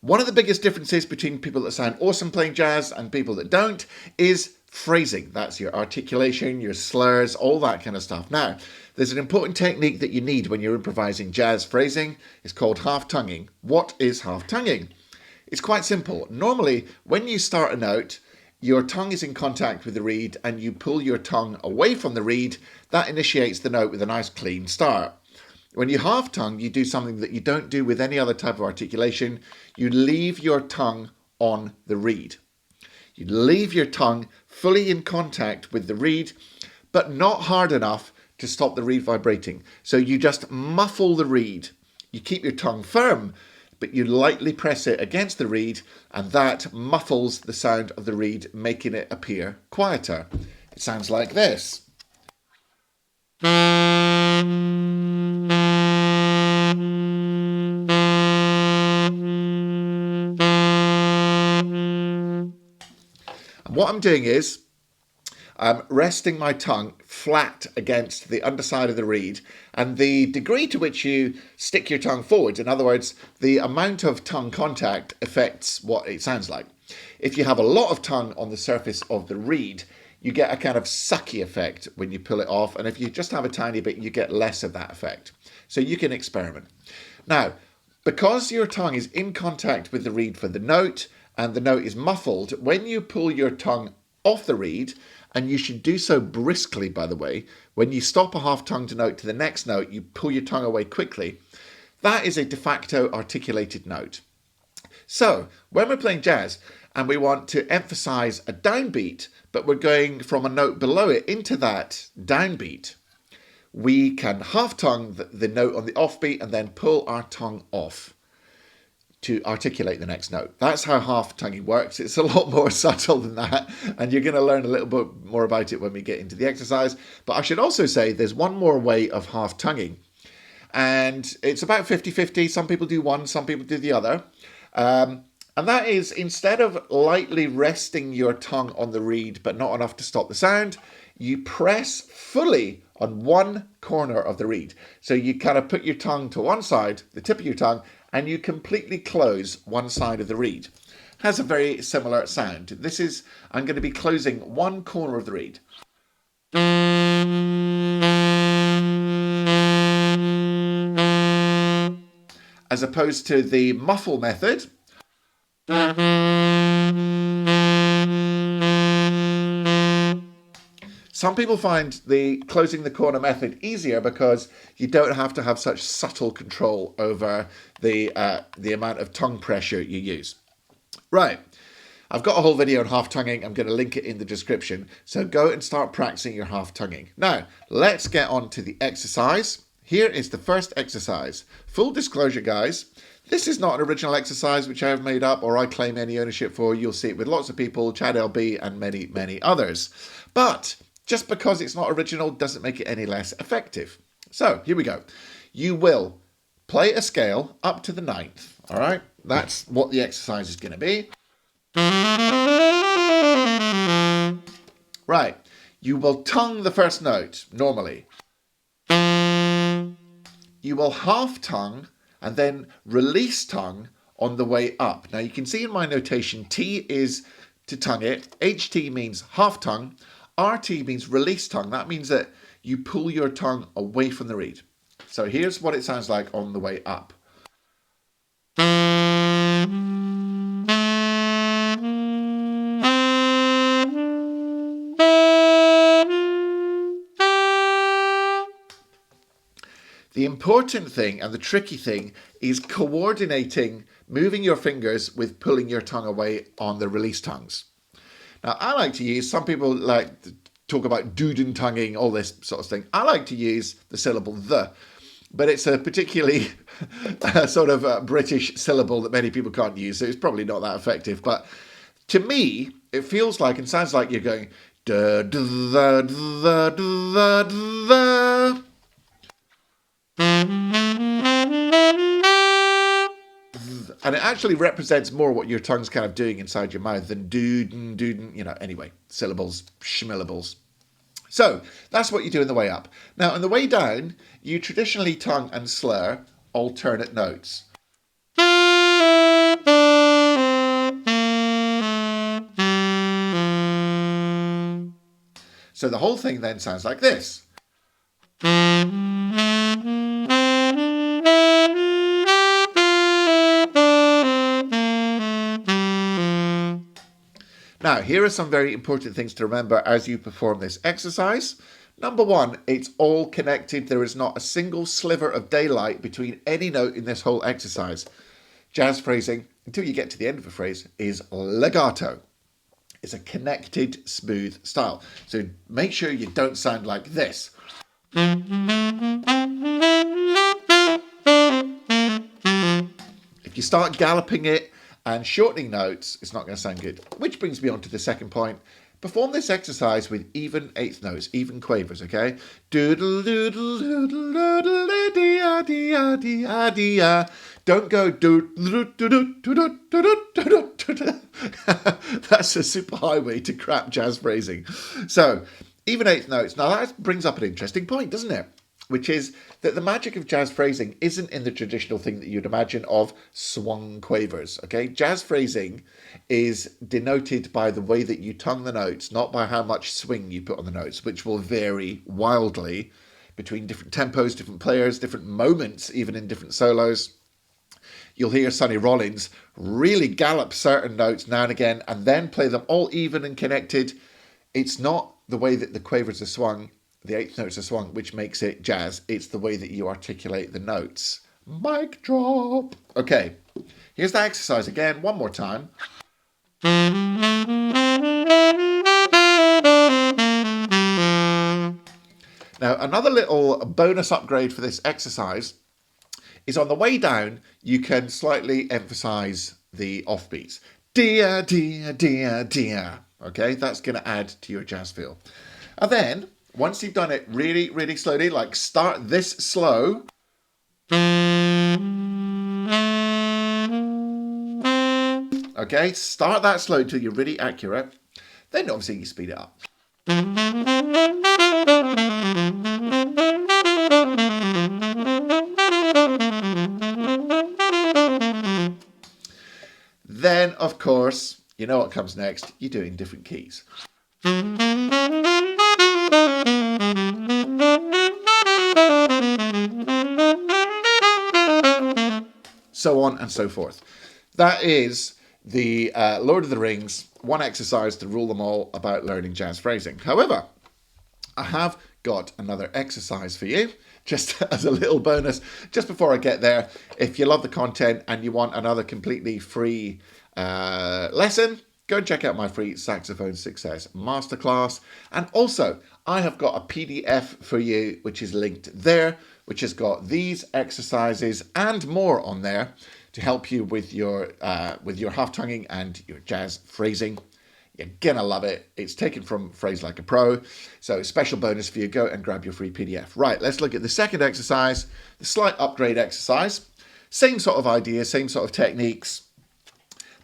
One of the biggest differences between people that sound awesome playing jazz and people that don't is phrasing. That's your articulation, your slurs, all that kind of stuff. Now, there's an important technique that you need when you're improvising jazz phrasing. It's called half-tonguing. What is half-tonguing? It's quite simple. Normally, when you start a note, your tongue is in contact with the reed and you pull your tongue away from the reed. That initiates the note with a nice clean start. When you half-tongue, you do something that you don't do with any other type of articulation. You leave your tongue on the reed. You leave your tongue fully in contact with the reed, but not hard enough to stop the reed vibrating. So you just muffle the reed. You keep your tongue firm, but you lightly press it against the reed, and that muffles the sound of the reed, making it appear quieter. It sounds like this. And what I'm doing is I'm resting my tongue flat against the underside of the reed, and the degree to which you stick your tongue forward, in other words, the amount of tongue contact affects what it sounds like. If you have a lot of tongue on the surface of the reed, you get a kind of sucky effect when you pull it off, and if you just have a tiny bit, you get less of that effect. So you can experiment. Now, because your tongue is in contact with the reed for the note, and the note is muffled, when you pull your tongue off the reed, and you should do so briskly, by the way, when you stop a half-tongued note to the next note, you pull your tongue away quickly. That is a de facto articulated note. So, when we're playing jazz and we want to emphasize a downbeat, but we're going from a note below it into that downbeat, we can half-tongue the note on the offbeat and then pull our tongue off to articulate the next note. That's how half-tonguing works. It's a lot more subtle than that, and you're going to learn a little bit more about it when we get into the exercise. But I should also say there's one more way of half-tonguing, and it's about 50-50. Some people do one, some people do the other. And that is, instead of lightly resting your tongue on the reed, but not enough to stop the sound, you press fully on one corner of the reed. So you kind of put your tongue to one side, the tip of your tongue, and you completely close one side of the reed. Has a very similar sound. This is, I'm going to be closing one corner of the reed. As opposed to the muffle method. Some people find the closing the corner method easier because you don't have to have such subtle control over the amount of tongue pressure you use. Right, I've got a whole video on half-tonguing. I'm going to link it in the description. So go and start practicing your half-tonguing. Now, let's get on to the exercise. Here is the first exercise. Full disclosure, guys. This is not an original exercise which I have made up or I claim any ownership for. You'll see it with lots of people, Chad LB and many, many others. But just because it's not original doesn't make it any less effective. So here we go. You will play a scale up to the 9th. All right, that's what the exercise is going to be. Right, you will tongue the first note normally. You will half tongue and then release tongue on the way up. Now you can see in my notation, T is to tongue it, HT means half tongue, RT means release tongue. That means that you pull your tongue away from the reed. So here's what it sounds like on the way up. The important thing and the tricky thing is coordinating, moving your fingers with pulling your tongue away on the release tongues. Now, I like to use, some people like to talk about Doodle tonguing, all this sort of thing. I like to use the syllable the, but it's a particularly sort of British syllable that many people can't use, so it's probably not that effective. But to me, it feels like and sounds like you're going da da da da da da. And it actually represents more what your tongue's kind of doing inside your mouth than doodin, you know, anyway, syllables, schmillables. So that's what you do on the way up. Now, on the way down, you traditionally tongue and slur alternate notes. So the whole thing then sounds like this. Now, here are some very important things to remember as you perform this exercise. Number one, it's all connected. There is not a single sliver of daylight between any note in this whole exercise. Jazz phrasing, until you get to the end of a phrase, is legato. It's a connected, smooth style. So make sure you don't sound like this. If you start galloping it and shortening notes, it's not going to sound good. Which brings me on to the second point. Perform this exercise with even eighth notes, even quavers, okay? Doodle, doodle, doodle, doodle, dee, dee, dee, dee. Don't go doodle, doodle, doodle, doodle, doodle. That's a super highway to crap jazz phrasing. So, even eighth notes. Now that brings up an interesting point, doesn't it? Which is that the magic of jazz phrasing isn't in the traditional thing that you'd imagine of swung quavers, okay? Jazz phrasing is denoted by the way that you tongue the notes, not by how much swing you put on the notes, which will vary wildly between different tempos, different players, different moments, even in different solos. You'll hear Sonny Rollins really gallop certain notes now and again and then play them all even and connected. It's not the way that the quavers are swung, the eighth notes are swung, which makes it jazz. It's the way that you articulate the notes. Mic drop. Okay, here's the exercise again, one more time. Now, another little bonus upgrade for this exercise is on the way down, you can slightly emphasize the offbeats. Dear, dear, dear, dear. Okay, that's going to add to your jazz feel. And then, once you've done it really, really slowly, like start this slow. Okay, start that slow until you're really accurate. Then obviously you speed it up. Then, of course, you know what comes next. You do it in different keys. So on and so forth. That is the Lord of the Rings, one exercise to rule them all about learning jazz phrasing. However, I have got another exercise for you, just as a little bonus, just before I get there. If you love the content and you want another completely free lesson, go and check out my free Saxophone Success Masterclass. And also, I have got a PDF for you, which is linked there, which has got these exercises and more on there to help you with your half-tonguing and your jazz phrasing. You're gonna love it. It's taken from Phrase Like a Pro. So special bonus for you. Go and grab your free PDF. Right, let's look at the second exercise, the slight upgrade exercise. Same sort of idea, same sort of techniques.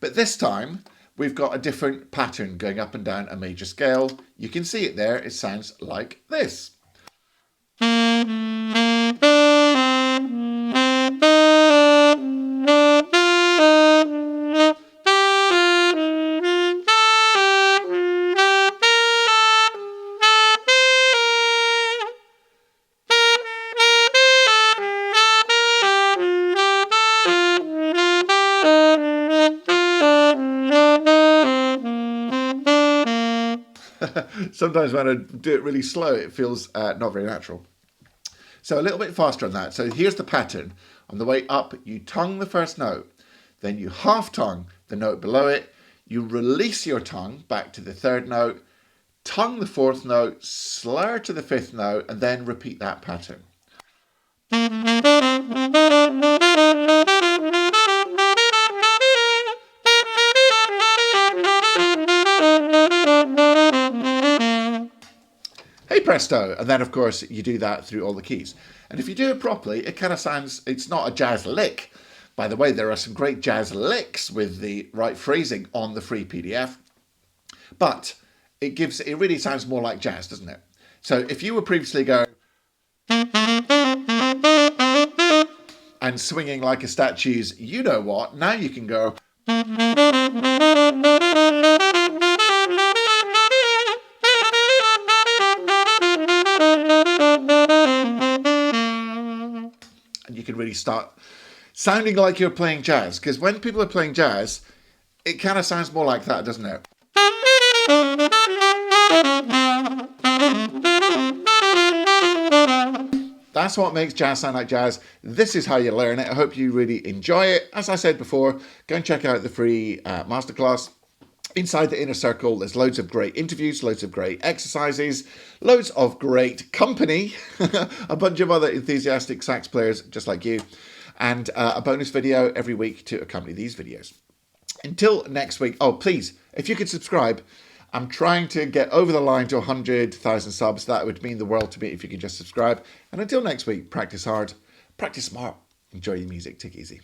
But this time, we've got a different pattern going up and down a major scale. You can see it there. It sounds like this. Sometimes when I do it really slow, it feels not very natural. So a little bit faster on that. So here's the pattern. On the way up, you tongue the first note. Then you half tongue the note below it. You release your tongue back to the third note. Tongue the fourth note, slur to the fifth note, and then repeat that pattern. Hey presto! And then of course you do that through all the keys. And if you do it properly, it kind of sounds, it's not a jazz lick. By the way, there are some great jazz licks with the right phrasing on the free PDF. But it really sounds more like jazz, doesn't it? So if you were previously going and swinging like a statue's you know what, now you can go you start sounding like you're playing jazz. Because when people are playing jazz, it kind of sounds more like that, doesn't it? That's what makes jazz sound like jazz. This is how you learn it. I hope you really enjoy it. As I said before, go and check out the free masterclass. Inside the inner circle, there's loads of great interviews, loads of great exercises, loads of great company, a bunch of other enthusiastic sax players just like you, and a bonus video every week to accompany these videos. Until next week, oh, please, if you could subscribe. I'm trying to get over the line to 100,000 subs. That would mean the world to me if you could just subscribe. And until next week, practice hard, practice smart, enjoy your music, take it easy.